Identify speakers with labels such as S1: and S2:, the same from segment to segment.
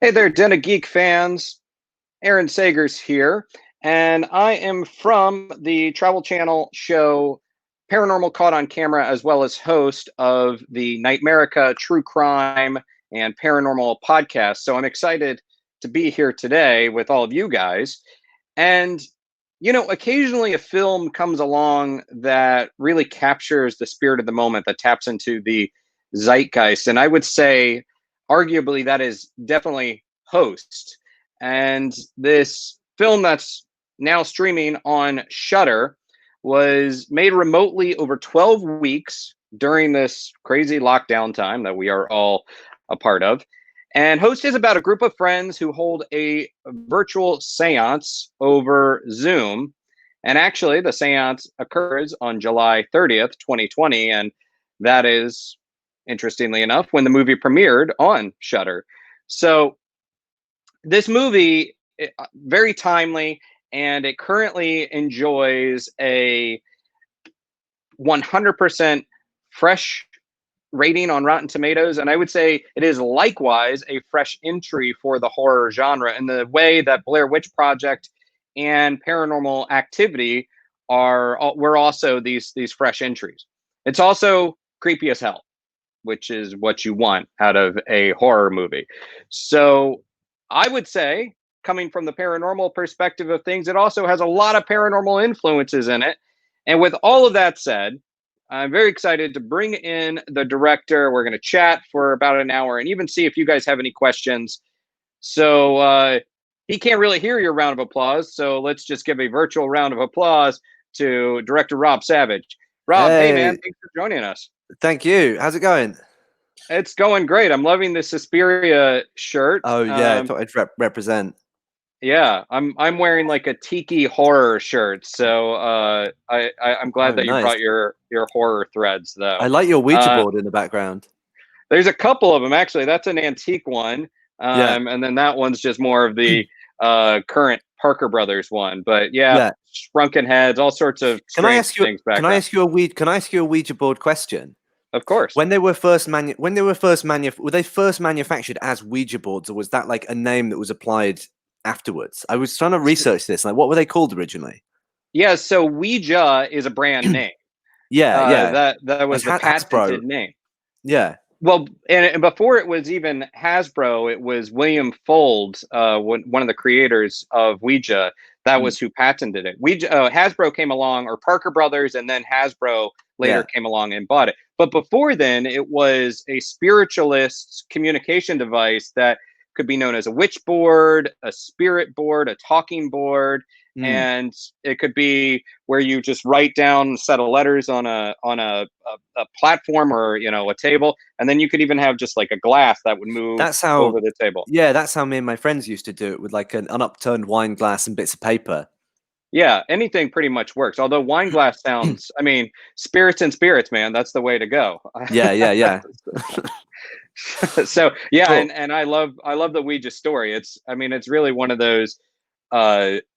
S1: Hey there, Den of Geek fans. Aaron Sagers here, and I am from the Travel Channel show Paranormal Caught on Camera, as well as host of the Nightmarica True Crime and Paranormal podcast. So I'm excited to be here today with all of you guys. And, occasionally a film comes along that really captures the spirit of the moment, that taps into the zeitgeist. And I would say, arguably, that is definitely Host. And this film that's now streaming on Shudder was made remotely over 12 weeks during this crazy lockdown time that we are all a part of. And Host is about a group of friends who hold a virtual seance over Zoom. And actually, the seance occurs on July 30th, 2020. And that is, interestingly enough, when the movie premiered on Shudder. So this movie, very timely, and it currently enjoys a 100% fresh rating on Rotten Tomatoes. And I would say it is likewise a fresh entry for the horror genre in the way that Blair Witch Project and Paranormal Activity were also these fresh entries. It's also creepy as hell, which is what you want out of a horror movie. So I would say, coming from the paranormal perspective of things, it also has a lot of paranormal influences in it. And with all of that said, I'm very excited to bring in the director. We're going to chat for about an hour and even see if you guys have any questions. So he can't really hear your round of applause. So let's just give a virtual round of applause to director Rob Savage. Rob, hey man, thanks for joining us.
S2: Thank you. How's it going?
S1: It's going great. I'm loving the Suspiria shirt.
S2: Oh yeah, I thought I'd represent.
S1: Yeah, I'm wearing like a tiki horror shirt, so I'm glad that you brought your horror threads though.
S2: I like your Ouija board in the background.
S1: There's a couple of them actually. That's an antique one, and then that one's just more of the current Parker Brothers one. But yeah, shrunken heads, all sorts of strange things back
S2: Can I ask you a Ouija board question?
S1: Of course.
S2: When they were first were they first manufactured as Ouija boards, or was that like a name that was applied afterwards? I was trying to research this. Like, what were they called originally?
S1: Yeah, so Ouija is a brand name.
S2: Yeah.
S1: That was the patented name.
S2: Yeah.
S1: Well, and before it was even Hasbro, it was William Fuld, one of the creators of Ouija. That was who patented it. Hasbro came along, or Parker Brothers, and then Hasbro later came along and bought it. But before then, it was a spiritualist communication device that could be known as a witch board, a spirit board, a talking board. And it could be where you just write down a set of letters on a platform or a table, and then you could even have just like a glass that would move over the table.
S2: Yeah, that's how me and my friends used to do it, with like an upturned wine glass and bits of paper.
S1: Yeah, anything pretty much works. Although wine glass sounds, I mean, spirits and spirits, man, that's the way to go.
S2: Yeah.
S1: So yeah, cool. and I love the Ouija story. It's really one of those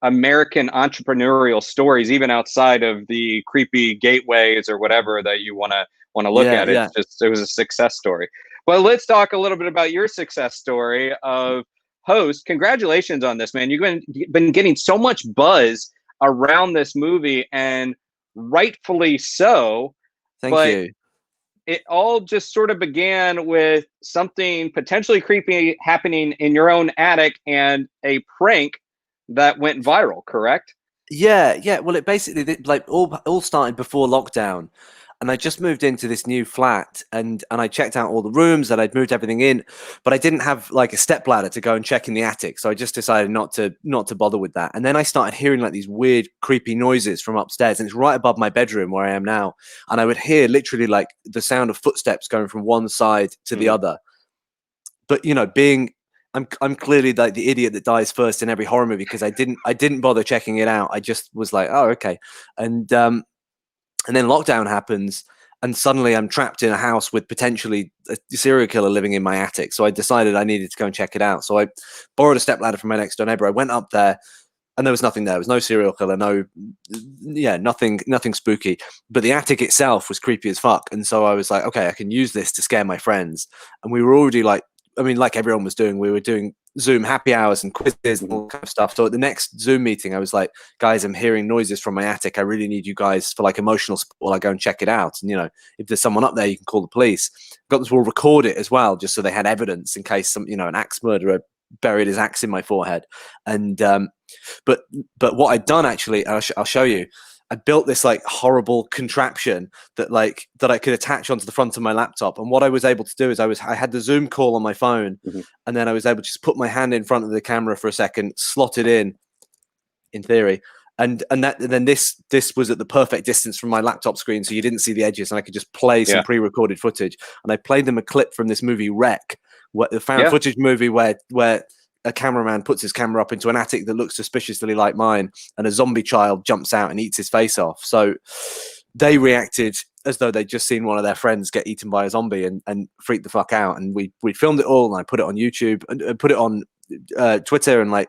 S1: American entrepreneurial stories, even outside of the creepy gateways or whatever that you want to look at. It was a success story. Well, let's talk a little bit about your success story of Host. Congratulations on this, man. You've been getting so much buzz around this movie, and rightfully so.
S2: Thank you.
S1: It all just sort of began with something potentially creepy happening in your own attic and a prank that went viral, correct?
S2: Yeah. Well, it basically all started before lockdown, and I just moved into this new flat, and I checked out all the rooms, and I'd moved everything in, but I didn't have like a stepladder to go and check in the attic, so I just decided not to bother with that. And then I started hearing like these weird, creepy noises from upstairs, and it's right above my bedroom where I am now, and I would hear literally like the sound of footsteps going from one side to the other. But I'm clearly like the idiot that dies first in every horror movie, because I didn't bother checking it out. I just was like, oh, okay. And then lockdown happens, and suddenly I'm trapped in a house with potentially a serial killer living in my attic. So I decided I needed to go and check it out. So I borrowed a stepladder from my next door neighbor. I went up there, and there was nothing there. There was no serial killer, nothing spooky. But the attic itself was creepy as fuck. And so I was like, okay, I can use this to scare my friends. And we were already like I mean, like everyone was doing, we were doing Zoom happy hours and quizzes and all that kind of stuff. So at the next Zoom meeting, I was like, guys, I'm hearing noises from my attic. I really need you guys for like emotional support while I go and check it out. And, you know, if there's someone up there, you can call the police. Got them to all record it as well, just so they had evidence in case some, you know, an axe murderer buried his axe in my forehead. And, but what I'd done actually, I'll show you, I built this like horrible contraption that I could attach onto the front of my laptop. And what I was able to do is I had the Zoom call on my phone, and then I was able to just put my hand in front of the camera for a second, slot it in theory. And then this was at the perfect distance from my laptop screen, so you didn't see the edges, and I could just play some pre-recorded footage. And I played them a clip from this movie Wreck, the found footage movie where a cameraman puts his camera up into an attic that looks suspiciously like mine, and a zombie child jumps out and eats his face off. So they reacted as though they'd just seen one of their friends get eaten by a zombie and freaked the fuck out. And we filmed it all, and I put it on YouTube and put it on Twitter, and like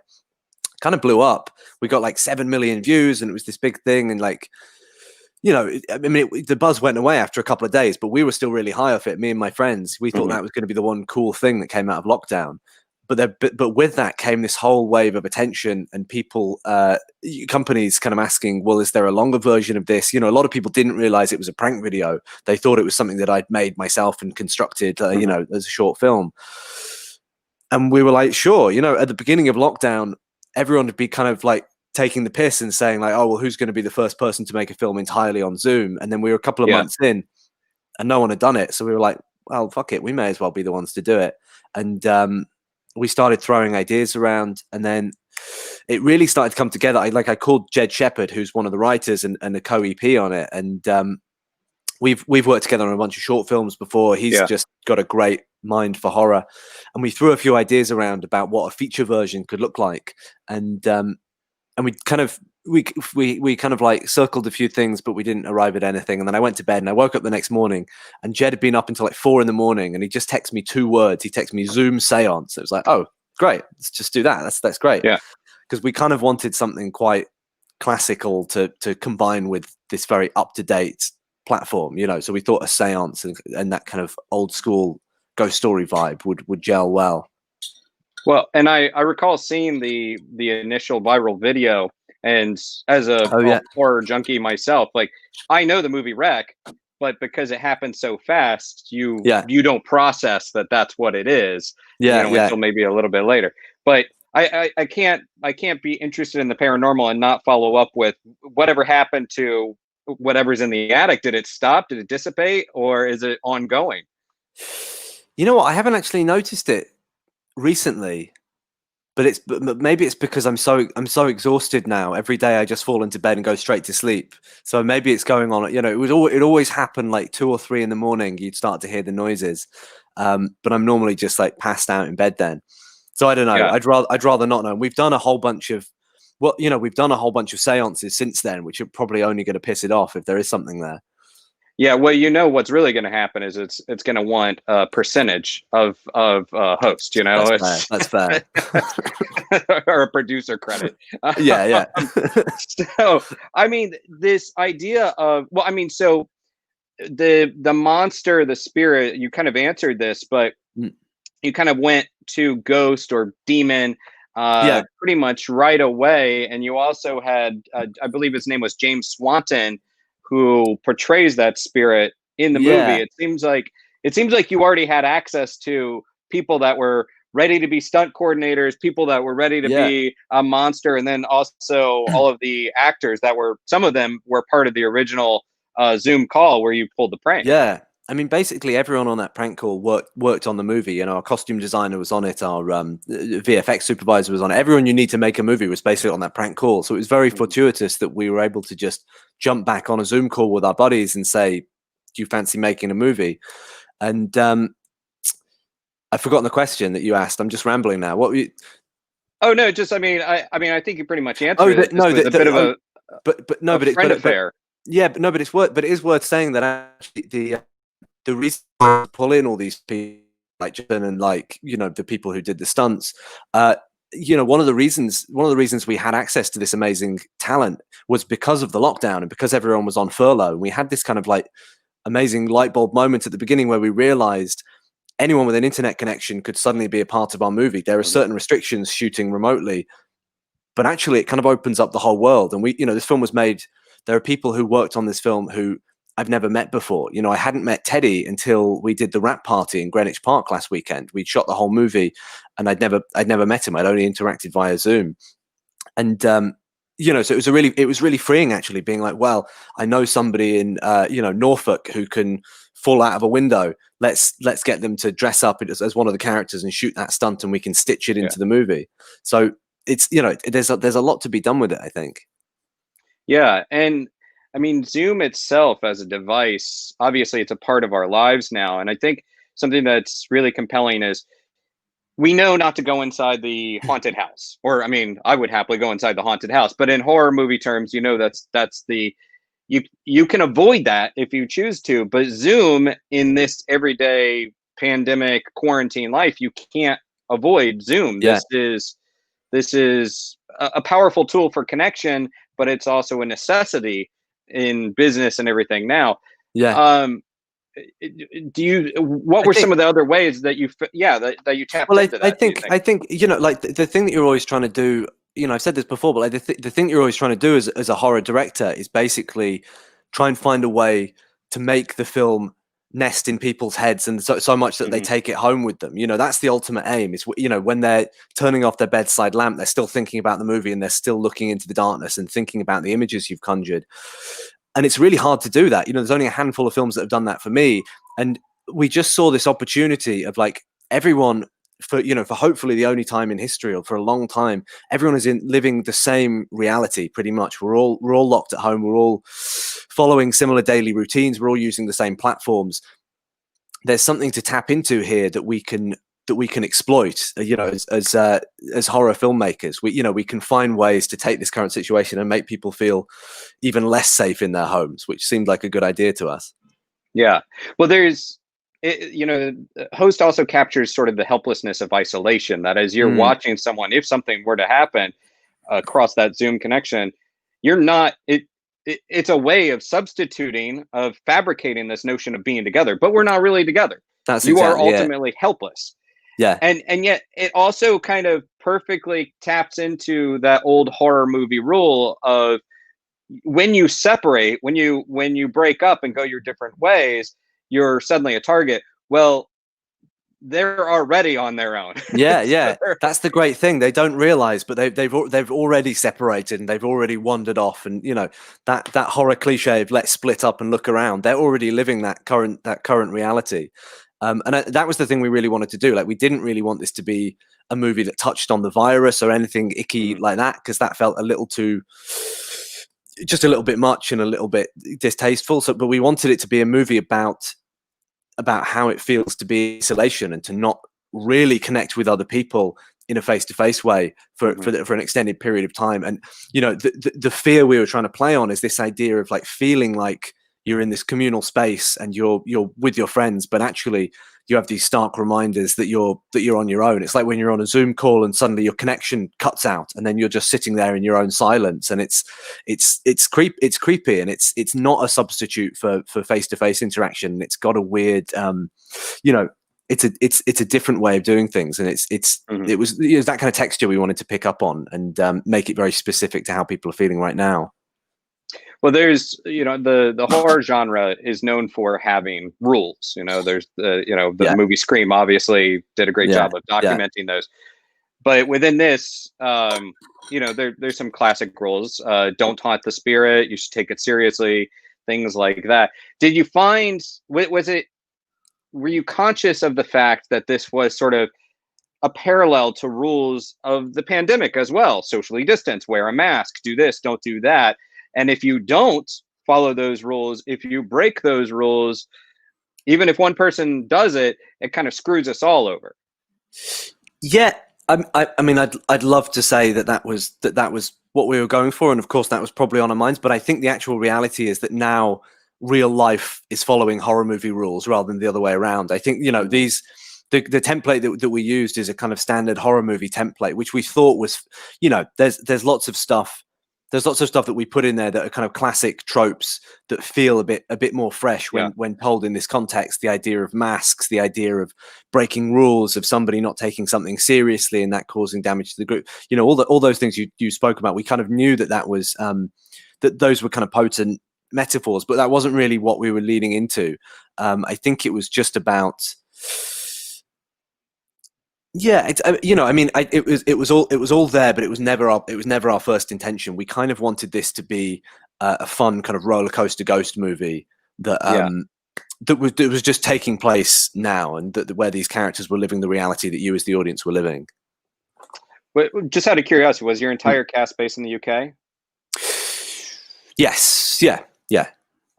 S2: kind of blew up. We got like 7 million views, and it was this big thing. And like, you know, I mean, the buzz went away after a couple of days, but we were still really high off it. Me and my friends, we thought that was going to be the one cool thing that came out of lockdown. But with that came this whole wave of attention, and people, companies kind of asking, well, is there a longer version of this? You know, a lot of people didn't realize it was a prank video. They thought it was something that I'd made myself and constructed, you know, as a short film. And we were like, sure. You know, at the beginning of lockdown, everyone would be kind of like taking the piss and saying like, oh, well, who's going to be the first person to make a film entirely on Zoom? And then we were a couple of months in, and no one had done it. So we were like, well, fuck it. We may as well be the ones to do it. And, we started throwing ideas around, and then it really started to come together. I called Jed Shepard, who's one of the writers and a co-EP on it. And we've worked together on a bunch of short films before. He's just got a great mind for horror. And we threw a few ideas around about what a feature version could look like. And we kind of like circled a few things, but we didn't arrive at anything. And then I went to bed, and I woke up the next morning, and Jed had been up until like 4 a.m, and he just texted me 2 words. He texted me Zoom seance. It was like, oh, great, let's just do that. That's great. Yeah, because we kind of wanted something quite classical to combine with this very up to date platform, you know. So we thought a seance and that kind of old school ghost story vibe would gel well.
S1: Well, and I recall seeing the initial viral video. And as a horror junkie myself, like, I know the movie Wreck, but because it happened so fast, you don't process that that's what it is. Until maybe a little bit later. But I can't be interested in the paranormal and not follow up with whatever happened to whatever's in the attic. Did it stop? Did it dissipate? Or is it ongoing?
S2: You know what? I haven't actually noticed it recently. But maybe it's because I'm so exhausted now. Every day I just fall into bed and go straight to sleep. So maybe it's going on. You know, it always happened like 2 or 3 a.m. You'd start to hear the noises, but I'm normally just like passed out in bed then. So I don't know. Yeah. I'd rather not know. We've done a whole bunch of seances since then, which are probably only going to piss it off if there is something there.
S1: Yeah, well, you know what's really going to happen is it's going to want a percentage of host. You know,
S2: that's fair.
S1: Or a producer credit.
S2: Yeah.
S1: So, I mean, this idea of so the monster, the spirit. You kind of answered this, but you kind of went to ghost or demon. Pretty much right away, and you also had, I believe his name was James Swanton, who portrays that spirit in the movie. It seems like you already had access to people that were ready to be stunt coordinators, people that were ready to be a monster, and then also all of the actors that were, some of them were part of the original Zoom call where you pulled the prank.
S2: Yeah. I mean, basically everyone on that prank call worked on the movie. You know, our costume designer was on it. Our VFX supervisor was on it. Everyone you need to make a movie was basically on that prank call. So it was very fortuitous that we were able to just jump back on a Zoom call with our buddies and say, do you fancy making a movie? And I've forgotten the question that you asked. I'm just rambling now. What were you?
S1: Oh, no, just, I think you pretty much answered it. No, a bit of a friend affair.
S2: But it is worth saying that actually the reason to pull in all these people like Jason and like, you know, the people who did the stunts, you know, one of the reasons we had access to this amazing talent was because of the lockdown and because everyone was on furlough. We had this kind of like amazing light bulb moment at the beginning where we realized anyone with an internet connection could suddenly be a part of our movie. There are certain restrictions shooting remotely, but actually it kind of opens up the whole world. And we, this film was made, there are people who worked on this film who I've never met before. I hadn't met Teddy until we did the wrap party in Greenwich Park last weekend. We'd shot the whole movie and I'd never met him. I'd only interacted via Zoom. And, so it was really freeing, actually, being like, well, I know somebody in, Norfolk who can fall out of a window. Let's get them to dress up as one of the characters and shoot that stunt, and we can stitch it into the movie. So it's, there's a lot to be done with it, I think.
S1: Yeah. And I mean, Zoom itself as a device, obviously it's a part of our lives now. And I think something that's really compelling is we know not to go inside the haunted house, or I mean, I would happily go inside the haunted house, but in horror movie terms, that's the, you can avoid that if you choose to, but Zoom in this everyday pandemic quarantine life, you can't avoid Zoom.
S2: Yeah.
S1: This is a powerful tool for connection, but it's also a necessity in business and everything now.
S2: Yeah.
S1: What were some of the other ways that you tapped into that?
S2: I think like the thing that you're always trying to do, I've said this before, but like the thing that you're always trying to do as a horror director is basically try and find a way to make the film nest in people's heads, and so much that they take it home with them. That's the ultimate aim, is when they're turning off their bedside lamp, they're still thinking about the movie and they're still looking into the darkness and thinking about the images you've conjured. And it's really hard to do that. There's only a handful of films that have done that for me. And we just saw this opportunity of like everyone, for hopefully the only time in history, or for a long time, everyone is living the same reality pretty much. We're all locked at home. We're all following similar daily routines. We're all using the same platforms. There's something to tap into here that we can exploit, as horror filmmakers. We can find ways to take this current situation and make people feel even less safe in their homes, which seemed like a good idea to us.
S1: Yeah. Well, host also captures sort of the helplessness of isolation, that as you're watching someone, if something were to happen across that Zoom connection, it's a way of substituting, of fabricating this notion of being together, but we're not really together. You are ultimately helpless.
S2: Yeah.
S1: And yet it also kind of perfectly taps into that old horror movie rule of, when you separate, when you break up and go your different ways, you're suddenly a target. Well, they're already on their own.
S2: Yeah. That's the great thing. They don't realize, but they've already separated and they've already wandered off. And that horror cliche of let's split up and look around. They're already living that current reality. And that was the thing we really wanted to do. Like, we didn't really want this to be a movie that touched on the virus or anything icky like that, because that felt just a little bit much and a little bit distasteful. But we wanted it to be a movie about how it feels to be in isolation and to not really connect with other people in a face-to-face way for an extended period of time. And the fear we were trying to play on is this idea of like feeling like you're in this communal space and you're with your friends, but actually you have these stark reminders that you're on your own. It's like when you're on a Zoom call and suddenly your connection cuts out and then you're just sitting there in your own silence, and it's creepy, and it's not a substitute for face-to-face interaction. It's got a weird it's a different way of doing things, and it was that kind of texture we wanted to pick up on and make it very specific to how people are feeling right now.
S1: Well, there's, the horror genre is known for having rules. There's the movie Scream obviously did a great job of documenting those. But within this, there's some classic rules. Don't taunt the spirit. You should take it seriously. Things like that. Did you find, were you conscious of the fact that this was sort of a parallel to rules of the pandemic as well? Socially distance, wear a mask, do this, don't do that. And if you don't follow those rules, if you break those rules, even if one person does it, it kind of screws us all over.
S2: Yeah, I mean, I'd love to say that was what we were going for, and of course that was probably on our minds. But I think the actual reality is that now real life is following horror movie rules rather than the other way around. I think the template that we used is a kind of standard horror movie template, which we thought was, there's lots of stuff there's lots of stuff that we put in there that are kind of classic tropes that feel a bit more fresh when told in this context. The idea of masks, the idea of breaking rules, of somebody not taking something seriously and that causing damage to the group. You know, all those things you spoke about. We kind of knew that was that those were kind of potent metaphors, but that wasn't really what we were leading into. I think it was just about. Yeah, you know, I mean, it was all there, but it was never our first intention. We kind of wanted this to be a fun kind of roller coaster ghost movie that that was just taking place now, and where these characters were living the reality that you as the audience were living.
S1: But just out of curiosity, was your entire cast based in the UK?
S2: Yes. Yeah.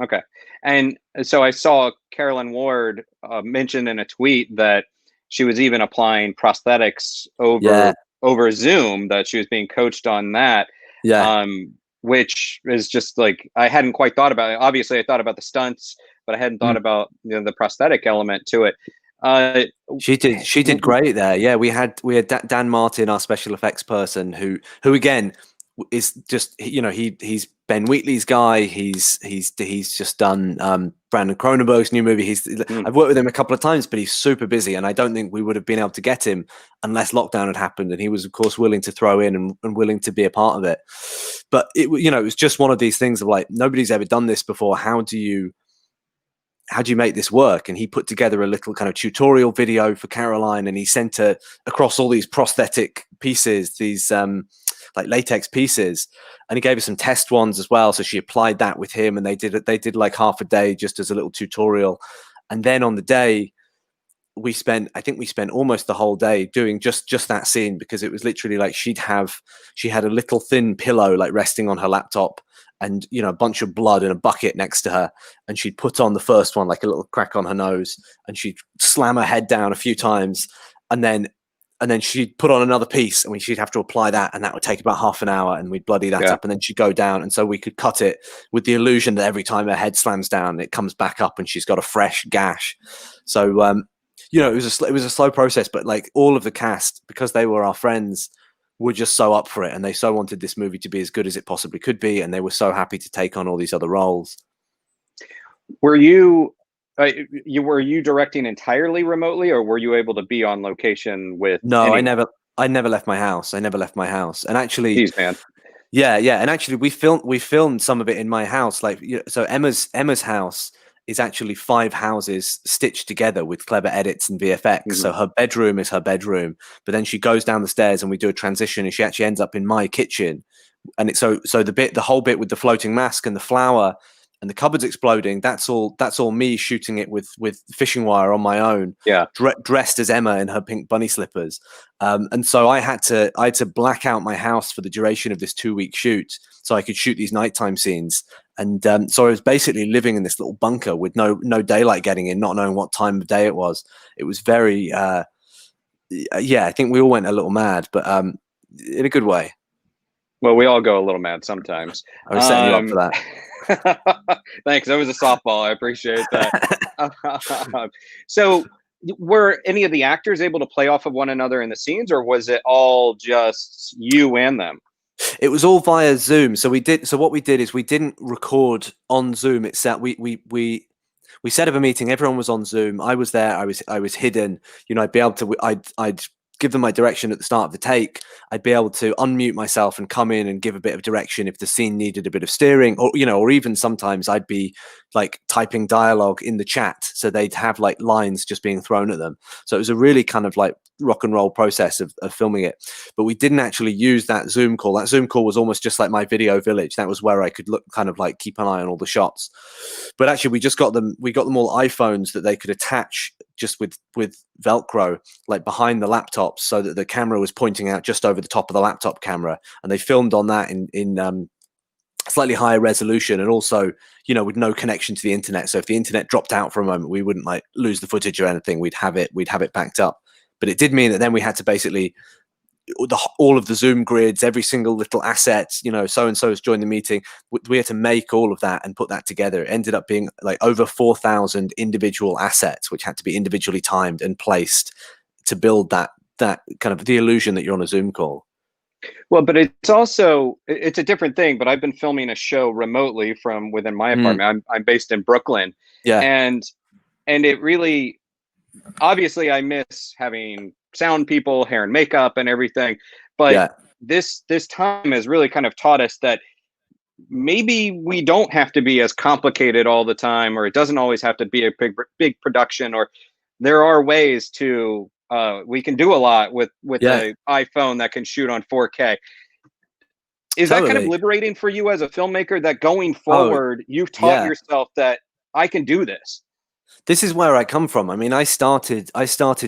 S1: Okay. And so I saw Carolyn Ward mention in a tweet that she was even applying prosthetics over Zoom, that she was being coached on that.
S2: Yeah.
S1: Which is just like, I hadn't quite thought about it. Obviously I thought about the stunts, but I hadn't thought about, you know, the prosthetic element to it.
S2: She did great there. Yeah, we had Dan Martin, our special effects person, who again is just, you know, he's Ben Wheatley's guy. He's just done Brandon Cronenberg's new movie. I've worked with him a couple of times, but he's super busy, and I don't think we would have been able to get him unless lockdown had happened. And he was, of course, willing to throw in and willing to be a part of it. But it was just one of these things of like, nobody's ever done this before. How do you make this work? And he put together a little kind of tutorial video for Caroline, and he sent her across all these prosthetic pieces, these like latex pieces, and he gave her some test ones as well. So she applied that with him, and they did like half a day just as a little tutorial. And then on the day, I think we spent almost the whole day doing just that scene, because it was literally like she had a little thin pillow like resting on her laptop, and, you know, a bunch of blood in a bucket next to her, and she'd put on the first one, like a little crack on her nose, and she'd slam her head down a few times, and then she'd put on another piece, and she'd have to apply that, and that would take about half an hour, and we'd bloody that up, and then she'd go down, and so we could cut it with the illusion that every time her head slams down, it comes back up, and she's got a fresh gash. So you know, it was a slow process, but like all of the cast, because they were our friends, were just so up for it, and they so wanted this movie to be as good as it possibly could be, and they were so happy to take on all these other roles.
S1: Were you directing entirely remotely, or were you able to be on location with?
S2: No,
S1: anyone?
S2: I never left my house. And actually,
S1: Jeez, man.
S2: yeah, and actually, we filmed some of it in my house. Like, you know, so Emma's house is actually 5 houses stitched together with clever edits and VFX. So her bedroom is her bedroom, but then she goes down the stairs and we do a transition, and she actually ends up in my kitchen. And it's so the whole bit with the floating mask and the flower and the cupboards exploding, that's all me shooting it with fishing wire on my own, dressed as Emma in her pink bunny slippers. And so I had to black out my house for the duration of this 2-week shoot, so I could shoot these nighttime scenes. And so I was basically living in this little bunker with no daylight getting in, not knowing what time of day it was. It was very, I think we all went a little mad, but in a good way.
S1: Well, we all go a little mad sometimes.
S2: I was setting you up for that.
S1: Thanks. That was a softball. I appreciate that. So, were any of the actors able to play off of one another in the scenes, or was it all just you and them?
S2: It was all via Zoom. So what we did is we didn't record on Zoom itself. We set up a meeting. Everyone was on Zoom. I was there. I was hidden. You know, I'd be able to. I'd give them my direction at the start of the take. I'd be able to unmute myself and come in and give a bit of direction if the scene needed a bit of steering, or, you know, or even sometimes I'd be like typing dialogue in the chat, so they'd have like lines just being thrown at them. So it was a really kind of like rock and roll process of filming it. But we didn't actually use that Zoom call. That Zoom call was almost just like my video village. That was where I could look, kind of like keep an eye on all the shots. But actually we got them all iPhones that they could attach just with Velcro, like behind the laptops, so that the camera was pointing out just over the top of the laptop camera, and they filmed on that in slightly higher resolution, and also, you know, with no connection to the internet. So if the internet dropped out for a moment, we wouldn't like lose the footage or anything. We'd have it backed up. But it did mean that then we had to basically all of the Zoom grids, every single little asset, you know, so and so has joined the meeting. We had to make all of that and put that together. It ended up being like over 4,000 individual assets, which had to be individually timed and placed to build that kind of the illusion that you're on a Zoom call.
S1: Well, but it's also it's a different thing. But I've been filming a show remotely from within my
S2: Mm,
S1: apartment. I'm based in Brooklyn,
S2: yeah,
S1: and it really obviously I miss having sound people, hair and makeup, and everything. But
S2: yeah,
S1: this time has really kind of taught us that maybe we don't have to be as complicated all the time, or it doesn't always have to be a big production, or there are ways to we can do a lot with
S2: yeah,
S1: a iPhone that can shoot on 4K. Is that kind of
S2: totally.
S1: liberating for you as a filmmaker that going
S2: Oh,
S1: forward you've taught
S2: yeah.
S1: yourself that I can do this?
S2: This is where I come from. I mean, I started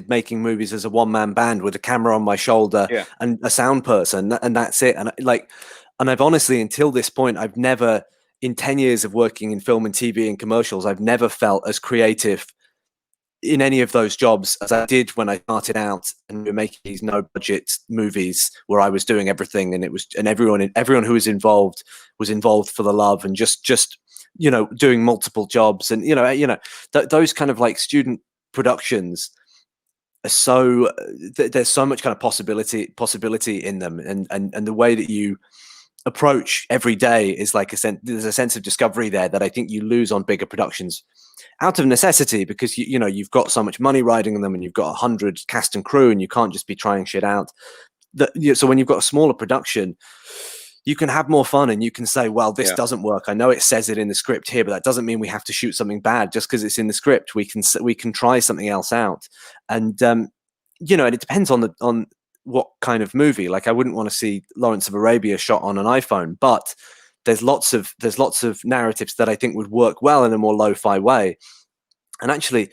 S2: making movies as a one-man band with a camera on my shoulder
S1: Yeah,
S2: and a sound person, and that's it. And and I've honestly, until this point, I've never, in 10 years of working in film and TV and commercials, I've never felt as creative in any of those jobs as I did when I started out and we were making these no budget movies where I was doing everything, and it was, and everyone who was involved for the love, and just doing multiple jobs, and those kind of like student productions are so there's so much kind of possibility in them, and the way that you approach every day is like there's a sense of discovery there that I think you lose on bigger productions out of necessity, because you've got so much money riding on them, and you've got 100 cast and crew, and you can't just be trying shit out. So when you've got a smaller production, you can have more fun, and you can say, well, this
S1: yeah,
S2: doesn't work. I know it says it in the script here, but that doesn't mean we have to shoot something bad just because it's in the script. We can try something else out. And and it depends on what kind of movie. Like, I wouldn't want to see Lawrence of Arabia shot on an iPhone, but there's lots of narratives that I think would work well in a more lo-fi way. And actually,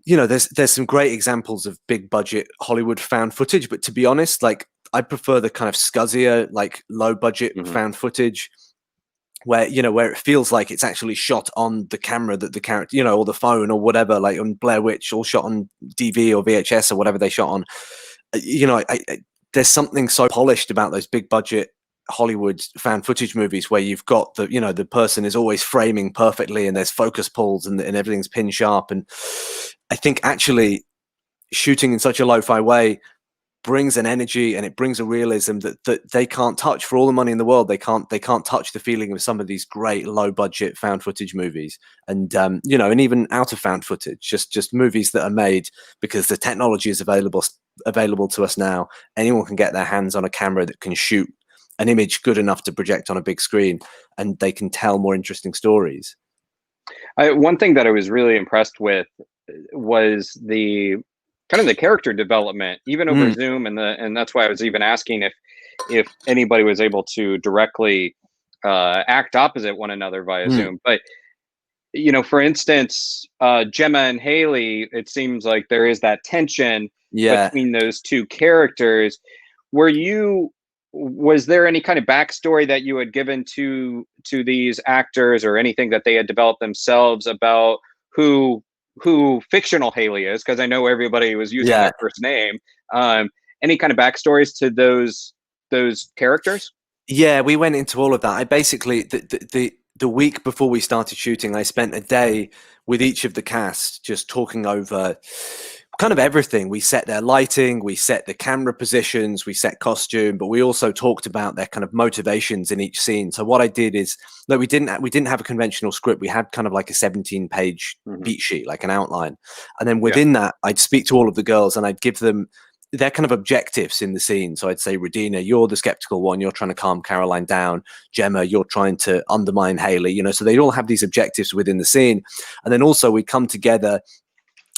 S2: there's some great examples of big budget Hollywood found footage, but to be honest, like, I prefer the kind of scuzzier, like, low budget
S1: hmm
S2: found footage where it feels like it's actually shot on the camera that the character, or the phone or whatever, like on Blair Witch, all shot on DV or VHS or whatever they shot on. There's something so polished about those big budget Hollywood fan footage movies where you've got the person is always framing perfectly, and there's focus pulls, and everything's pin sharp. And I think actually shooting in such a lo-fi way brings an energy, and it brings a realism that they can't touch for all the money in the world. They can't touch the feeling of some of these great low budget found footage movies, and and even out of found footage, just movies that are made because the technology is available to us now. Anyone can get their hands on a camera that can shoot an image good enough to project on a big screen, and they can tell more interesting stories.
S1: one thing that I was really impressed with was the kind of the character development, even over
S2: Mm,
S1: Zoom, and that's why I was even asking if anybody was able to directly act opposite one another via
S2: mm,
S1: Zoom. But for instance, Gemma and Haley, it seems like there is that tension
S2: yeah.
S1: between those two characters. Were you was there any kind of backstory that you had given to these actors, or anything that they had developed themselves about who fictional Haley is? Because I know everybody was using
S2: Yeah.
S1: their first name. Um, any kind of backstories to those characters?
S2: Yeah, we went into all of that. I basically the week before we started shooting, I spent a day with each of the cast just talking over kind of everything. We set their lighting, we set the camera positions, we set costume, but we also talked about their kind of motivations in each scene. So what I did is, like, we didn't have a conventional script. We had kind of like a 17-page
S1: Hmm.
S2: beat sheet, like an outline. And then
S1: Yeah,
S2: within that, I'd speak to all of the girls and I'd give them their kind of objectives in the scene. So I'd say, Radina, you're the skeptical one. You're trying to calm Caroline down. Gemma, you're trying to undermine Haley. So they'd all have these objectives within the scene. And then also we came together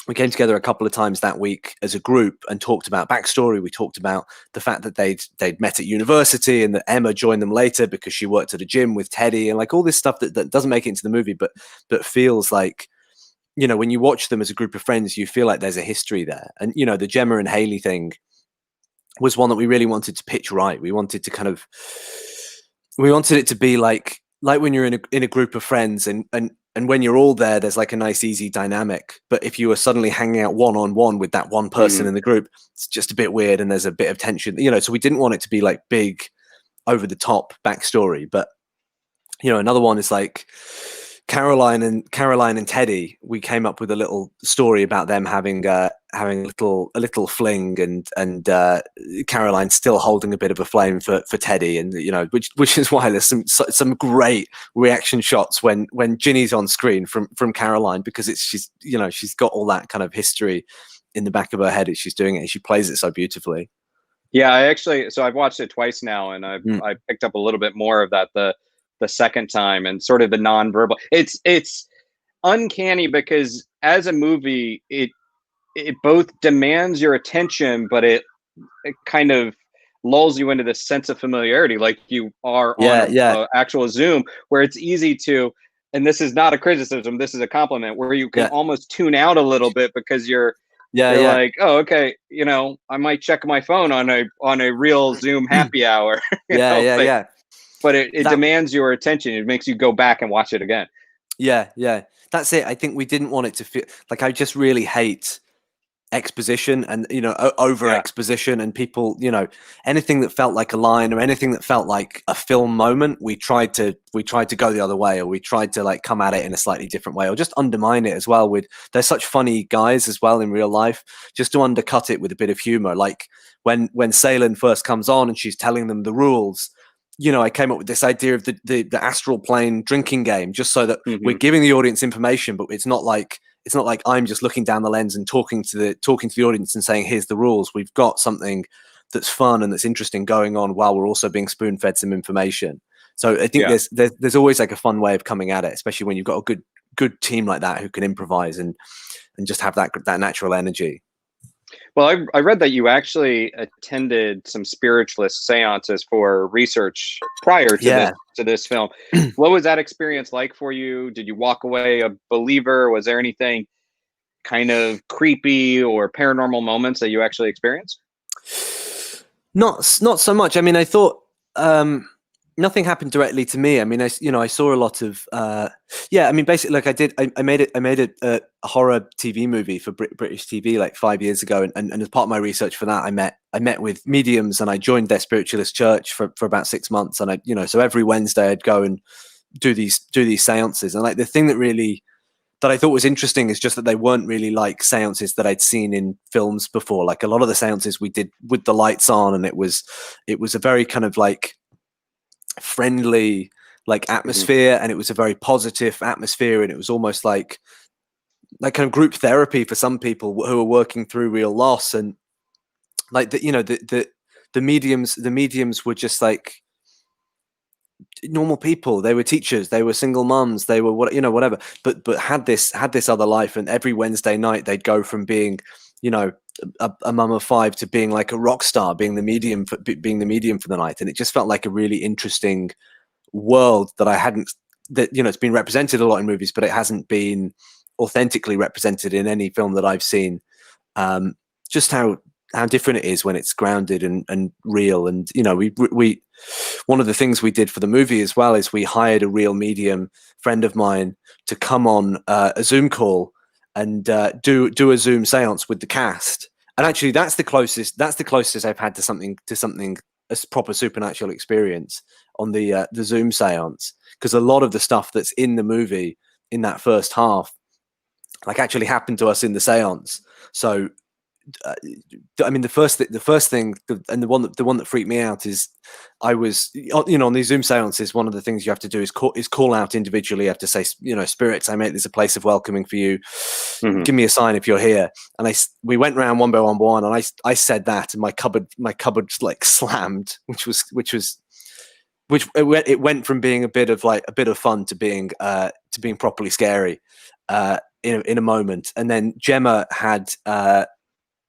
S2: a couple of times that week as a group and talked about backstory. We talked about the fact that they'd met at university, and that Emma joined them later because she worked at a gym with Teddy, and like all this stuff that doesn't make it into the movie, but feels like, when you watch them as a group of friends, you feel like there's a history there. And the Gemma and Haley thing was one that we really wanted to pitch right. We wanted it to be like when you're in a group of friends, and when you're all there, there's like a nice easy dynamic. But if you were suddenly hanging out one on one with that one person
S1: hmm,
S2: in the group, it's just a bit weird, and there's a bit of tension. So we didn't want it to be like big, over the top backstory. But another one is like, Caroline and Teddy, we came up with a little story about them having having a little fling, and Caroline still holding a bit of a flame for Teddy, and which is why there's some great reaction shots when Ginny's on screen from Caroline, because she's got all that kind of history in the back of her head as she's doing it, and she plays it so beautifully.
S1: Yeah, so I've watched it twice now, and I picked up a little bit more of that the second time, and sort of the nonverbal. It's uncanny because as a movie, it both demands your attention, but it kind of lulls you into this sense of familiarity, like you are on a actual Zoom, where it's easy to. And this is not a criticism; this is a compliment, where you can almost tune out a little bit because you're like, oh, okay, I might check my phone on a real Zoom happy hour. But it demands your attention. It makes you go back and watch it again.
S2: Yeah. That's it. I think we didn't want it to feel like, I just really hate exposition and over exposition, and people, anything that felt like a line or anything that felt like a film moment, we tried to go the other way, or we tried to like come at it in a slightly different way, or just undermine it as well. They're such funny guys as well in real life, just to undercut it with a bit of humor. Like when Salen first comes on and she's telling them the rules, I came up with this idea of the astral plane drinking game, just so that we're giving the audience information, but it's not like I'm just looking down the lens and talking to the audience and saying, here's the rules. We've got something that's fun and that's interesting going on while we're also being spoon-fed some information. So I think there's always like a fun way of coming at it, especially when you've got a good team like that who can improvise and just have that natural energy.
S1: Well, I read that you actually attended some spiritualist seances for research prior to this film. What was that experience like for you? Did you walk away a believer? Was there anything kind of creepy or paranormal moments that you actually experienced?
S2: Not so much. I mean, I thought nothing happened directly to me. I mean, I saw a lot of I mean, basically, like I made a horror TV movie for British TV like 5 years ago, and as part of my research for that, I met with mediums, and I joined their spiritualist church for about 6 months, and so every Wednesday I'd go and do these seances, and like the thing that I thought was interesting is just that they weren't really like seances that I'd seen in films before. Like a lot of the seances we did with the lights on, and it was a very kind of like friendly like atmosphere, and it was a very positive atmosphere, and it was almost like kind of group therapy for some people who are working through real loss. And like the mediums were just like normal people. They were teachers, they were single moms, they were whatever, but had this other life. And every Wednesday night they'd go from being a mum of 5 to being like a rock star, being the medium for the night. And it just felt like a really interesting world that it's been represented a lot in movies, but it hasn't been authentically represented in any film that I've seen. Just how different it is when it's grounded and real. And we one of the things we did for the movie as well is we hired a real medium friend of mine to come on a Zoom call and do a Zoom seance with the cast. And actually that's the closest I've had to something a proper supernatural experience on the Zoom seance, because a lot of the stuff that's in the movie in that first half like actually happened to us in the seance. So I mean, the first thing, and the one that freaked me out is I was, on these Zoom seances, one of the things you have to do is call out individually. You have to say, spirits, I make this a place of welcoming for you. Give me a sign if you're here. And we went around one by one, and I said that, and my cupboard like slammed, which it went from being a bit of fun to being properly scary in a moment. And then Gemma had.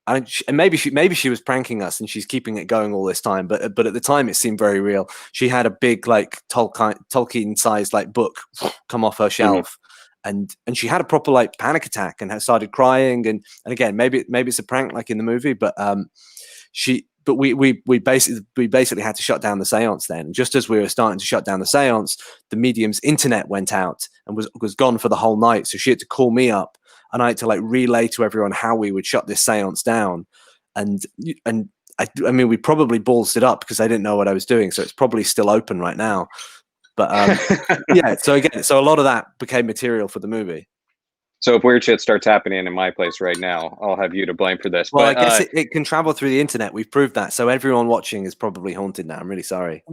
S2: And maybe she was pranking us, and she's keeping it going all this time. But at the time, it seemed very real. She had a big like Tolkien-sized like book come off her shelf, and she had a proper like panic attack and started crying. And again, maybe it's a prank like in the movie, but we basically had to shut down the seance then. Just as we were starting to shut down the seance, the medium's internet went out and was gone for the whole night. So she had to call me up, and I had to like relay to everyone how we would shut this seance down. And I mean, we probably ballsed it up because I didn't know what I was doing. So it's probably still open right now. But yeah, so again, so a lot of that became material for the movie.
S1: So if weird shit starts happening in my place right now, I'll have you to blame for this.
S2: Well, I
S1: But
S2: guess it can travel through the internet. We've proved that. So everyone watching is probably haunted now. I'm really sorry.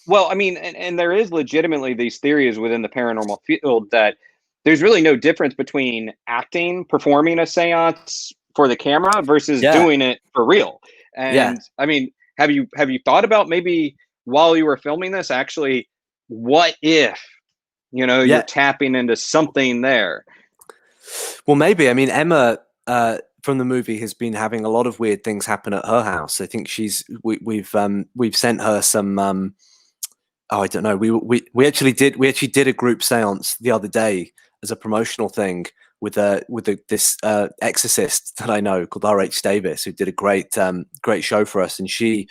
S1: well, I mean, and there is legitimately these theories within the paranormal field that there's really no difference between acting, performing a seance for the camera versus
S2: Yeah,
S1: doing it for real.
S2: yeah,
S1: And I mean, have you thought about maybe while you were filming this, actually, what if, you're
S2: yeah.
S1: tapping into something there?
S2: Well, maybe. I mean, Emma from the movie has been having a lot of weird things happen at her house. I think we've sent her some. Oh, I don't know. We actually did a group séance the other day as a promotional thing with this exorcist that I know called R.H. Davis, who did a great show for us, and she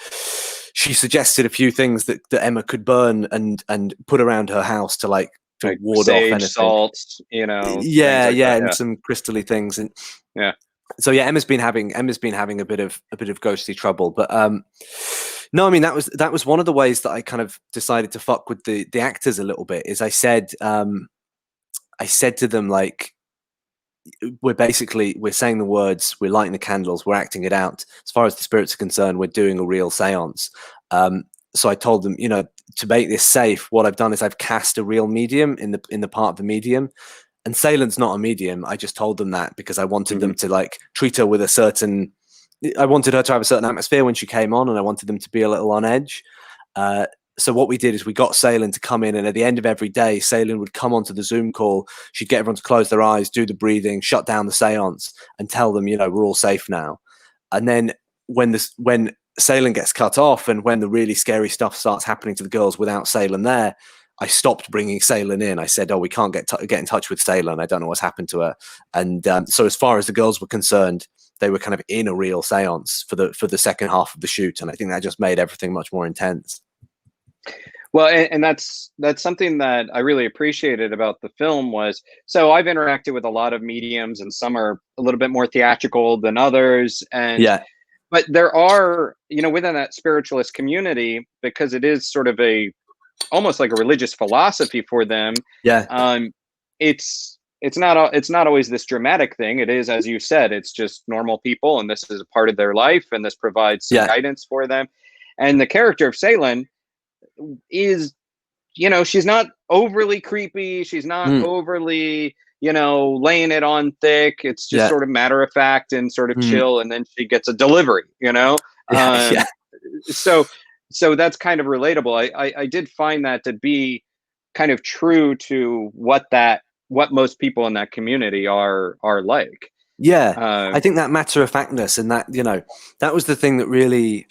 S2: suggested a few things that Emma could burn and put around her house to
S1: Like
S2: ward off
S1: sage,
S2: anything.
S1: salts, things
S2: Yeah,
S1: like
S2: yeah,
S1: that.
S2: and
S1: Yeah.
S2: some crystally things, and
S1: Yeah.
S2: so yeah, Emma's been having a bit of ghostly trouble, but no, I mean that was one of the ways that I kind of decided to fuck with the actors a little bit. Is I said to them, like, we're saying the words, we're lighting the candles, we're acting it out. As far as the spirits are concerned, we're doing a real séance. So I told them, to make this safe, what I've done is I've cast a real medium in the part of the medium. And Saylan's not a medium. I just told them that because I wanted
S1: Hmm.
S2: them to like treat her with a certain. I wanted her to have a certain atmosphere when she came on, and I wanted them to be a little on edge. Uh, so what we did is we got Saylan to come in, and at the end of every day, Saylan would come onto the Zoom call. She'd get everyone to close their eyes, do the breathing, shut down the séance, and tell them, we're all safe now. And then when Saylan gets cut off, and when the really scary stuff starts happening to the girls without Saylan there, I stopped bringing Saylan in. I said, "Oh, we can't get in touch with Saylan. I don't know what's happened to her." And so, as far as the girls were concerned, they were kind of in a real séance for the second half of the shoot, and I think that just made everything much more intense.
S1: Well, and that's something that I really appreciated about the film was, so I've interacted with a lot of mediums, and some are a little bit more theatrical than others, and
S2: Yeah,
S1: but there are, within that spiritualist community, because it is sort of a almost like a religious philosophy for them.
S2: yeah,
S1: um it's not always this dramatic thing. It is, as you said, it's just normal people, and this is a part of their life, and this provides some
S2: yeah,
S1: guidance for them. And the character of Salen is, she's not overly creepy, she's not
S2: mm,
S1: overly, laying it on thick. It's just
S2: yeah,
S1: sort of matter of fact and sort of
S2: mm,
S1: chill, and then she gets a delivery.
S2: yeah, yeah,
S1: um so that's kind of relatable. I did find that to be kind of true to what most people in that community are like.
S2: yeah. I
S1: um
S2: think that matter of factness and that that was the thing that really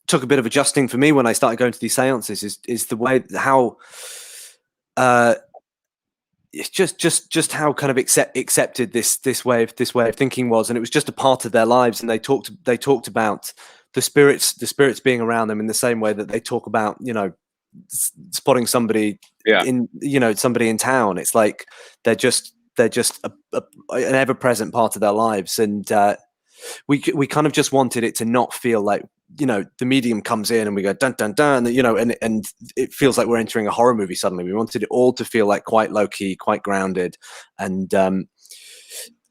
S2: took a bit of adjusting for me when I started going to these seances. Is the way how uh, it's just how kind of accepted this way of thinking was, and it was just a part of their lives. And they talked about the spirits being around them in the same way that they talk about spotting somebody
S1: yeah.
S2: in somebody in town. It's like they're just an ever-present part of their lives. And we kind of just wanted it to not feel like the medium comes in and we go dun dun dun, and it feels like we're entering a horror movie suddenly. We wanted it all to feel like quite low-key, quite grounded, and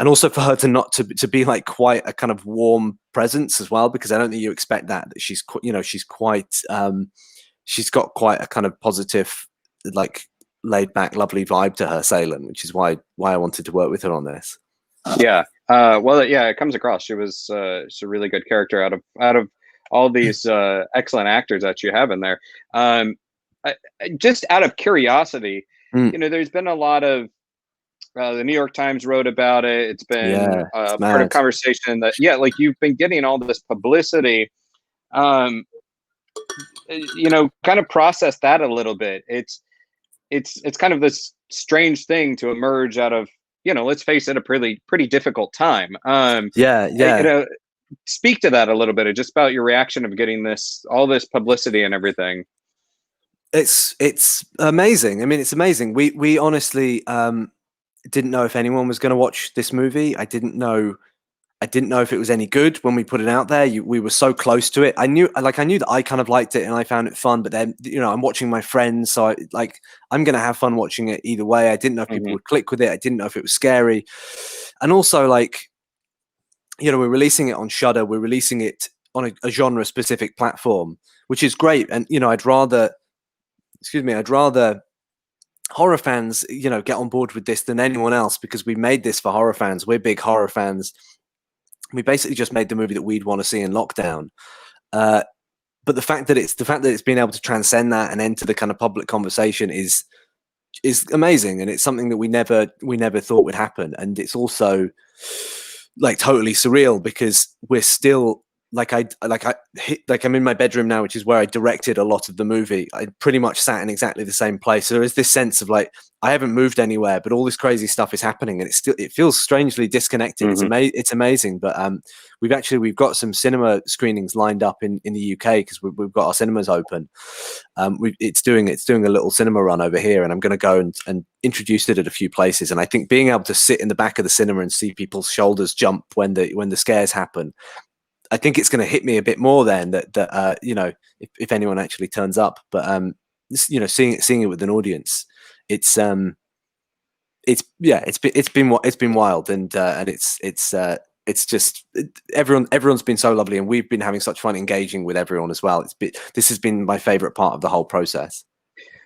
S2: also for her to not to be like quite a kind of warm presence as well, because I don't think you expect that she's she's quite she's got quite a kind of positive, like, laid back, lovely vibe to her, Salen, which is why I wanted to work with her on this.
S1: Yeah. Well, yeah, it comes across. She's a really good character out of all these excellent actors that you have in there. Just out of curiosity,
S2: Mm,
S1: there's been a lot of the New York Times wrote about it. It's been
S2: yeah, it's
S1: part of
S2: mad.
S1: conversation that, yeah, like you've been getting all this publicity. Um, kind of process that a little bit. It's kind of this strange thing to emerge out of, let's face it, a pretty difficult time.
S2: Yeah,
S1: eh, you
S2: yeah.
S1: know, Speak to that a little bit, just about your reaction of getting all this publicity and everything.
S2: It's amazing. I mean, it's amazing. We honestly didn't know if anyone was going to watch this movie. I didn't know I didn't know if it was any good when we put it out there. We were so close to it. I knew that I kind of liked it and I found it fun, but then, you know, I'm watching my friends. So I'm going to have fun watching it either way. I didn't know if people would click with it. I didn't know if it was scary. And also, like, you know, we're releasing it on Shudder. We're releasing it on a genre specific platform, which is great. And, you know, I'd rather horror fans, you know, get on board with this than anyone else, because we made this for horror fans. We're big horror fans. We basically just made the movie that we'd want to see in lockdown. But the fact that it's been able to transcend that and enter the kind of public conversation is amazing, and it's something that we never thought would happen. And it's also like totally surreal, because we're still I'm in my bedroom now, which is where I directed a lot of the movie. I pretty much sat in exactly the same place. So there is this sense of like, I haven't moved anywhere, but all this crazy stuff is happening, and it feels strangely disconnected. It's amazing. But we've got some cinema screenings lined up in the UK, because we've got our cinemas open. It's doing a little cinema run over here, and I'm going to go and introduce it at a few places. And I think being able to sit in the back of the cinema and see people's shoulders jump when the scares happen, I think it's going to hit me a bit more then that you know, if anyone actually turns up. But you know, seeing it with an audience, it's been wild, and it's just everyone's been so lovely, and we've been having such fun engaging with everyone as well. This has been my favorite part of the whole process.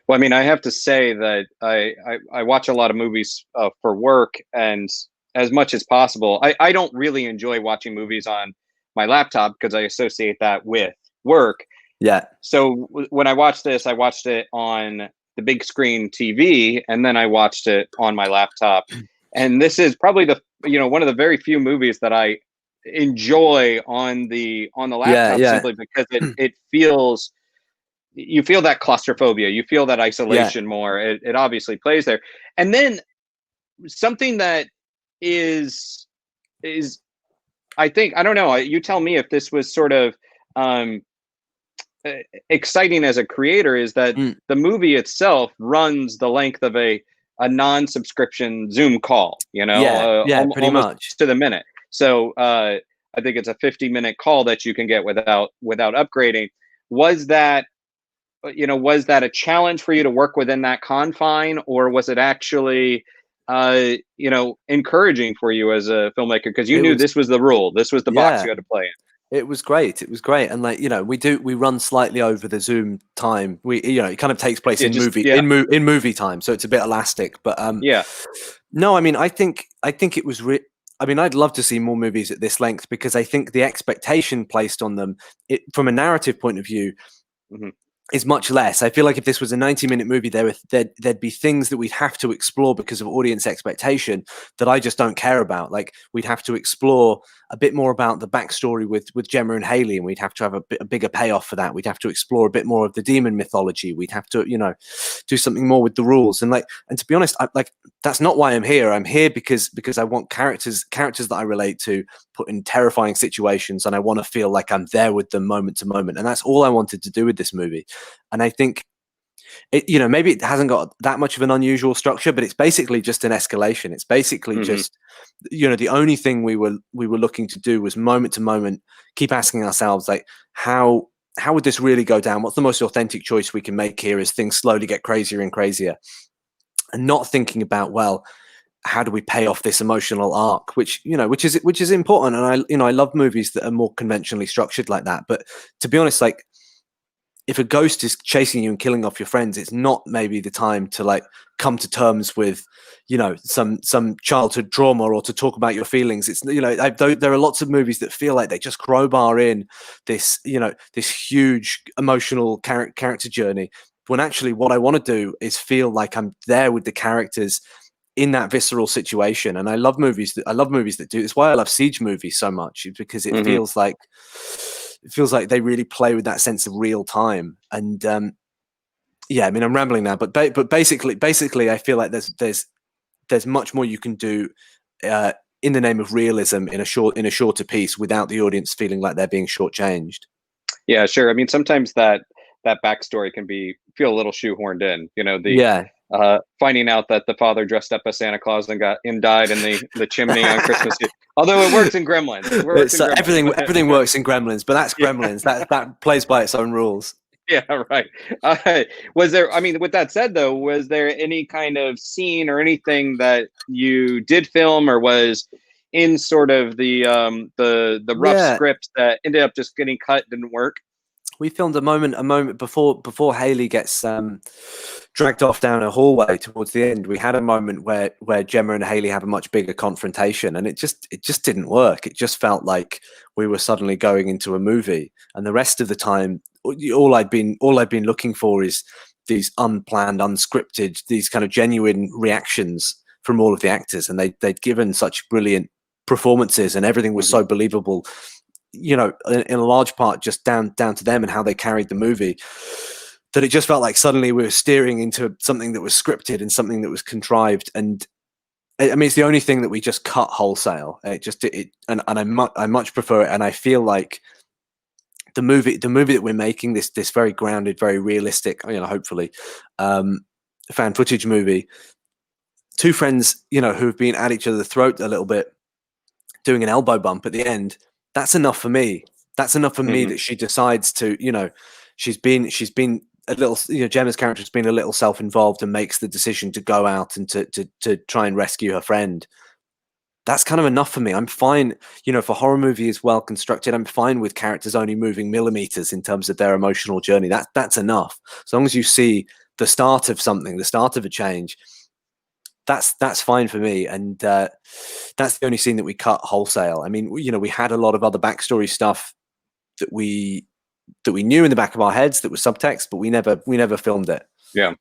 S1: Well, I mean, I have to say that I watch a lot of movies for work, and as much as possible, I don't really enjoy watching movies on my laptop because I associate that with work.
S2: Yeah.
S1: So when I watched this, I watched it on the big screen TV, and then I watched it on my laptop. And this is probably one of the very few movies that I enjoy on the laptop, simply because it feels, you feel that claustrophobia, you feel that isolation more. It obviously plays there. And then something that is I think, I don't know, you tell me if this was sort of exciting as a creator, is that the movie itself runs the length of a non-subscription Zoom call, you know,
S2: pretty much
S1: to the minute. So I think it's a 50-minute call that you can get without upgrading. Was that a challenge for you to work within that confine, or was it actually encouraging for you as a filmmaker, because you knew this was the rule, this was the box you had to play in?
S2: It was great. And like, you know, we run slightly over the Zoom time. It kind of takes place in movie time, so it's a bit elastic. But no, I mean, I think it was I mean, I'd love to see more movies at this length, because I think the expectation placed on them, from a narrative point of view, is much less. I feel like if this was a 90-minute movie, there'd be things that we'd have to explore because of audience expectation that I just don't care about. Like, we'd have to explore a bit more about the backstory with Gemma and Haley, and we'd have to have a bigger payoff for that. We'd have to explore a bit more of the demon mythology. We'd have to, you know, do something more with the rules. And to be honest, that's not why I'm here. I'm here because I want characters that I relate to, put in terrifying situations, and I want to feel like I'm there with them moment to moment. And that's all I wanted to do with this movie. And I think maybe it hasn't got that much of an unusual structure, but it's basically just an escalation. It's basically just, the only thing we were looking to do was moment to moment keep asking ourselves, like, how would this really go down? What's the most authentic choice we can make here as things slowly get crazier and crazier? And not thinking about, well, how do we pay off this emotional arc, which is important. And I love movies that are more conventionally structured like that. But to be honest, like, if a ghost is chasing you and killing off your friends, it's not maybe the time to like come to terms with, some childhood trauma, or to talk about your feelings. It's, there are lots of movies that feel like they just crowbar in this, this huge emotional character journey, when actually what I want to do is feel like I'm there with the characters in that visceral situation. And I love movies that do. It's why I love siege movies so much, because it feels like they really play with that sense of real time. And I mean, I'm rambling now, but basically I feel like there's much more you can do in the name of realism in a shorter piece, without the audience feeling like they're being shortchanged.
S1: Yeah, sure. I mean, sometimes that backstory can feel a little shoehorned in. Finding out that the father dressed up as Santa Claus and died in the chimney on Christmas Eve. Although it works in Gremlins. It works in Gremlins.
S2: Everything works in Gremlins, but that's
S1: Yeah.
S2: Gremlins. That plays by its own rules.
S1: Yeah, right. Was there, I mean, with that said, though, was there any kind of scene or anything that you did film or was in sort of the rough
S2: Yeah,
S1: script that ended up just getting cut, didn't work?
S2: we filmed a moment before Haley gets dragged off down a hallway towards the end. We had a moment where Gemma and Haley have a much bigger confrontation, and it just didn't work. It just felt like we were suddenly going into a movie, and the rest of the time, all I'd been looking for is these unplanned, unscripted, these kind of genuine reactions from all of the actors, and they'd given such brilliant performances, and everything was so believable, you know, in a large part just down to them and how they carried the movie, that it just felt like suddenly we were steering into something that was scripted and something that was contrived. And I mean, it's the only thing that we just cut wholesale. And I much prefer it. And I feel like the movie that we're making, this very grounded, very realistic, you know, hopefully fan footage movie, two friends, you know, who've been at each other's throat a little bit, doing an elbow bump at the end, that's enough for me. That's enough for me that she decides to, you know, she's been a little, you know, Gemma's character has been a little self-involved and makes the decision to go out and to try and rescue her friend. That's kind of enough for me. I'm fine, you know, if a horror movie is well constructed, I'm fine with characters only moving millimeters in terms of their emotional journey. That's enough. As long as you see the start of something, the start of a change, that's fine for me. And that's the only scene that we cut wholesale. I mean, you know, we had a lot of other backstory stuff that we knew in the back of our heads that was subtext, but we never filmed it.
S1: Yeah.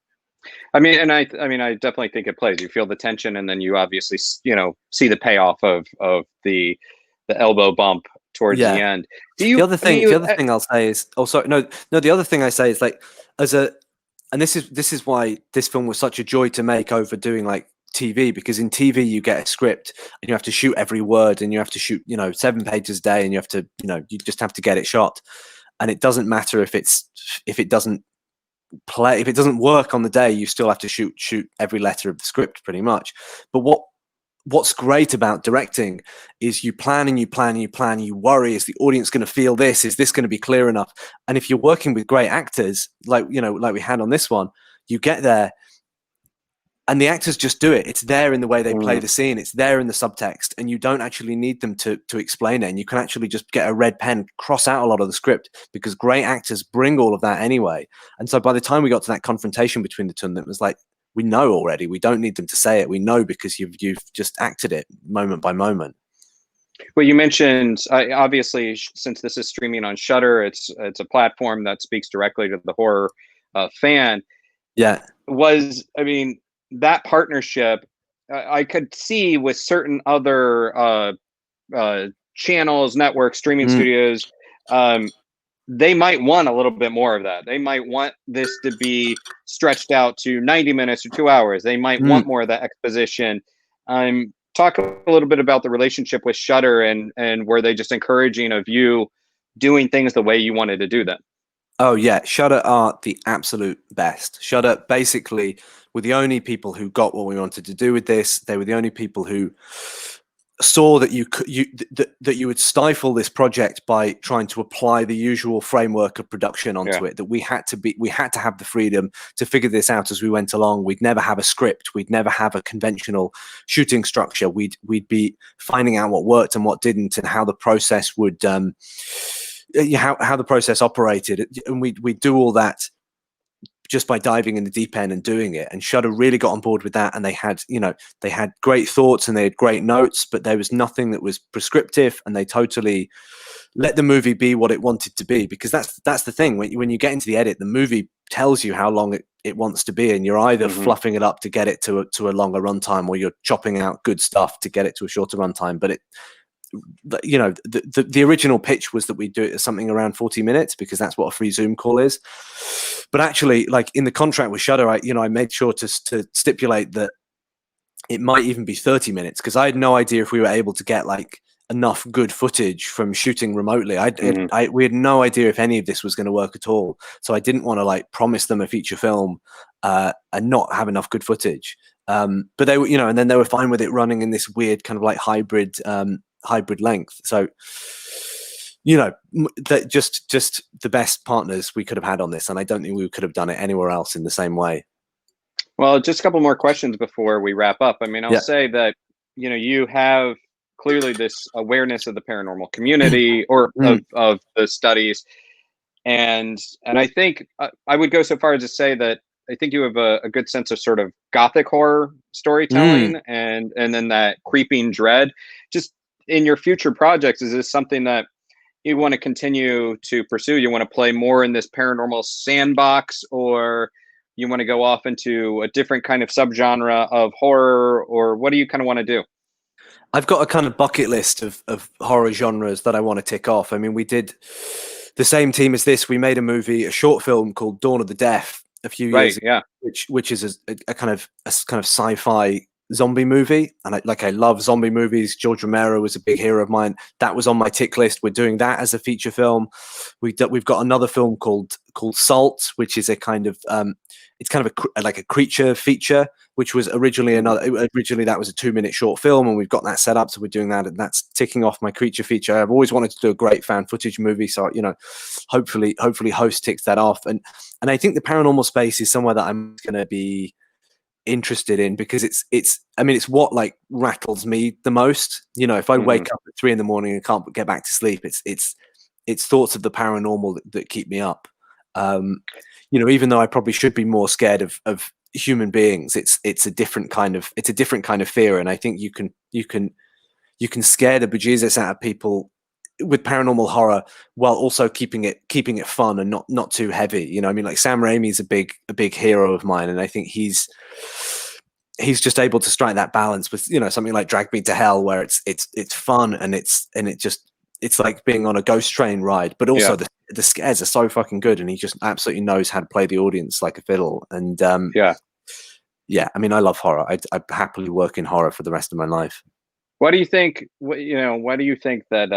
S1: I mean, and I definitely think it plays. You feel the tension, and then you obviously, you know, see the payoff of the elbow bump towards the end. Do you?
S2: The other thing I'll say is, oh, sorry, no. The other thing I say is, like, and this is why this film was such a joy to make over doing like TV, because in TV you get a script and you have to shoot every word, and you have to shoot, you know, 7 pages a day, and you have to, you know, you just have to get it shot, and it doesn't matter if it doesn't work on the day, you still have to shoot every letter of the script pretty much. But what's great about directing is you plan and you plan and you plan, you worry, is the audience going to feel this, is this going to be clear enough? And if you're working with great actors, like, you know, like we had on this one, you get there and the actors just do it. It's there in the way they play the scene. It's there in the subtext, and you don't actually need them to explain it. And you can actually just get a red pen, cross out a lot of the script, because great actors bring all of that anyway. And so by the time we got to that confrontation between the two of them, it was like, we know already. We don't need them to say it. We know because you've just acted it moment by moment.
S1: Well, you mentioned, obviously, since this is streaming on Shudder, it's a platform that speaks directly to the horror fan.
S2: Yeah.
S1: I mean, that partnership, I could see with certain other channels, networks, streaming studios, they might want a little bit more of that. They might want this to be stretched out to 90 minutes or 2 hours. They might want more of that exposition. Talk a little bit about the relationship with Shudder, and were they just encouraging of you doing things the way you wanted to do them?
S2: Oh yeah, Shudder are the absolute best. Shudder basically were the only people who got what we wanted to do with this. They were the only people who saw that that you would stifle this project by trying to apply the usual framework of production onto it. That we had to have the freedom to figure this out as we went along. We'd never have a script. We'd never have a conventional shooting structure. We'd be finding out what worked and what didn't, and how the process would how the process operated, and we do all that just by diving in the deep end and doing it. And Shudder really got on board with that, and they had great thoughts and they had great notes, but there was nothing that was prescriptive, and they totally let the movie be what it wanted to be, because that's the thing. When you get into the edit, the movie tells you how long it wants to be, and you're either fluffing it up to get it to a longer runtime, or you're chopping out good stuff to get it to a shorter runtime. But the original pitch was that we do it as something around 40 minutes, because that's what a free Zoom call is. But actually, like in the contract with Shudder, I made sure to stipulate that it might even be 30 minutes, because I had no idea if we were able to get like enough good footage from shooting remotely. We had no idea if any of this was going to work at all. So I didn't want to like promise them a feature film and not have enough good footage. But they were, and then they were fine with it running in this weird kind of like hybrid hybrid length. So, you know, that just the best partners we could have had on this, and I don't think we could have done it anywhere else in the same way.
S1: Well, just a couple more questions before we wrap up. I mean, I'll
S2: Yeah.
S1: say that, you know, you have clearly this awareness of the paranormal community or of the studies. And I think I would go so far as to say that I think you have a good sense of sort of gothic horror storytelling and then that creeping dread. Just in your future projects, is this something that you want to continue to pursue? You want to play more in this paranormal sandbox, or you want to go off into a different kind of subgenre of horror, or what do you kind of want to do?
S2: I've got a kind of bucket list of horror genres that I want to tick off. I mean, we did the same team as this. We made a short film called Dawn of the Deaf a few years ago,
S1: Yeah.
S2: which is a kind of sci-fi zombie movie, and I love zombie movies. George Romero was a big hero of mine. That was on my tick list. We're doing that as a feature film. We've got another film called Salt, which is a kind of it's kind of like a creature feature, which was originally that was a 2-minute short film, and we've got that set up, so we're doing that, and that's ticking off my creature feature. I've always wanted to do a great found footage movie, so you know, hopefully Host ticks that off, and I think the paranormal space is somewhere that I'm going to be interested in, because it's what like rattles me the most. You know, if I wake up at 3 a.m. and can't get back to sleep, it's thoughts of the paranormal that keep me up. You know, even though I probably should be more scared of human beings, it's a different kind of fear, and I think you can scare the bejesus out of people with paranormal horror while also keeping it fun and not too heavy. You know, I mean, like Sam Raimi's a big hero of mine, and I think he's just able to strike that balance with, you know, something like Drag Me to Hell, where it's fun and it's like being on a ghost train ride, but also the scares are so fucking good, and he just absolutely knows how to play the audience like a fiddle. And yeah, I mean, I love horror. I'd happily work in horror for the rest of my life.
S1: Why do you think? Why do you think that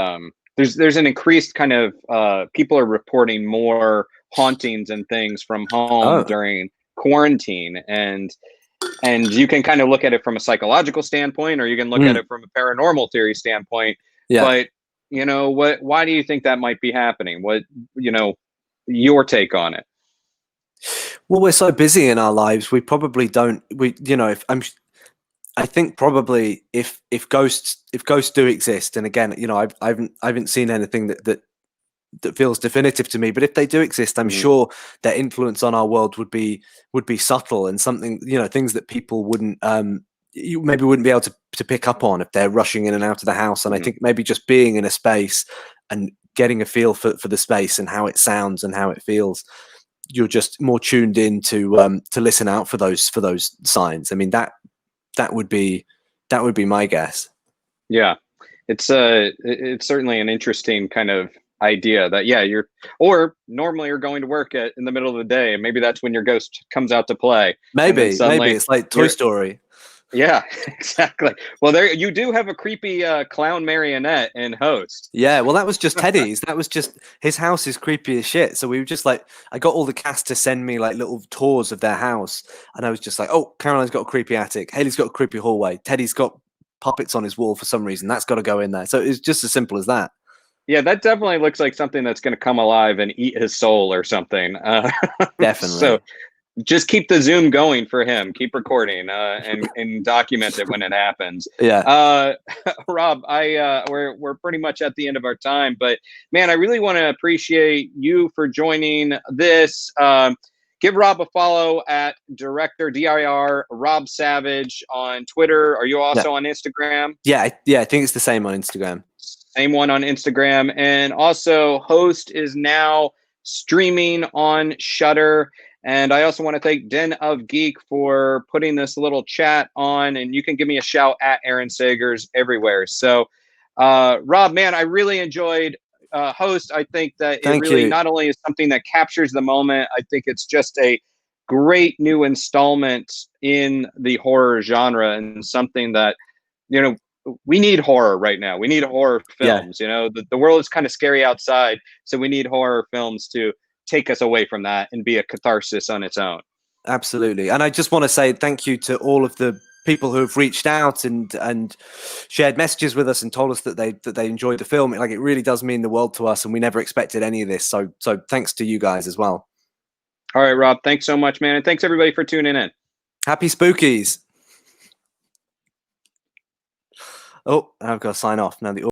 S1: there's an increased kind of people are reporting more hauntings and things from home during quarantine, and you can kind of look at it from a psychological standpoint, or you can look at it from a paranormal theory standpoint.
S2: Yeah.
S1: But you know what? Why do you think that might be happening? What, you know, your take on it?
S2: Well, we're so busy in our lives, we probably don't. You know, I think probably if ghosts do exist, and again, you know, I haven't seen anything that feels definitive to me, but if they do exist, I'm sure their influence on our world would be subtle, and something, you know, things that people wouldn't you maybe wouldn't be able to pick up on if they're rushing in and out of the house. And I think maybe just being in a space and getting a feel for the space and how it sounds and how it feels, you're just more tuned in to listen out for those signs. I mean, that would be my guess.
S1: Yeah, it's certainly an interesting kind of idea that normally you're going to work in the middle of the day, and maybe that's when your ghost comes out to play.
S2: Maybe it's like Toy Story.
S1: Yeah, exactly. Well, there you do have a creepy clown marionette in Host.
S2: Yeah, well, that was just Teddy's. That was just, his house is creepy as shit. So we were just like, I got all the cast to send me like little tours of their house, and I was just like, oh, Caroline's got a creepy attic, Haley's got a creepy hallway, Teddy's got puppets on his wall for some reason. That's got to go in there. So it's just as simple as that.
S1: Yeah, that definitely looks like something that's going to come alive and eat his soul or something.
S2: Definitely.
S1: So just keep the Zoom going for him. Keep recording and document it when it happens.
S2: Yeah.
S1: Rob, we're pretty much at the end of our time, but man, I really want to appreciate you for joining this. Give Rob a follow at Director DIR Rob Savage on Twitter. Are you also on Instagram?
S2: Yeah, I think it's the same on Instagram.
S1: Same one on Instagram. And also, Host is now streaming on Shudder. And I also want to thank Den of Geek for putting this little chat on. And you can give me a shout at Aaron Sagers everywhere. So, Rob, man, I really enjoyed Host. I think that it really not only is something that captures the moment, I think it's just a great new installment in the horror genre, and something that, you know, we need horror right now. We need horror films. You know, the world is kind of scary outside, so we need horror films to take us away from that and be a catharsis on its own.
S2: Absolutely. And I just want to say thank you to all of the people who have reached out and shared messages with us and told us that they enjoyed the film. Like, it really does mean the world to us, and we never expected any of this. So thanks to you guys as well.
S1: All right, Rob, thanks so much, man, and thanks everybody for tuning in.
S2: Happy spookies. Oh, I've got to sign off now. The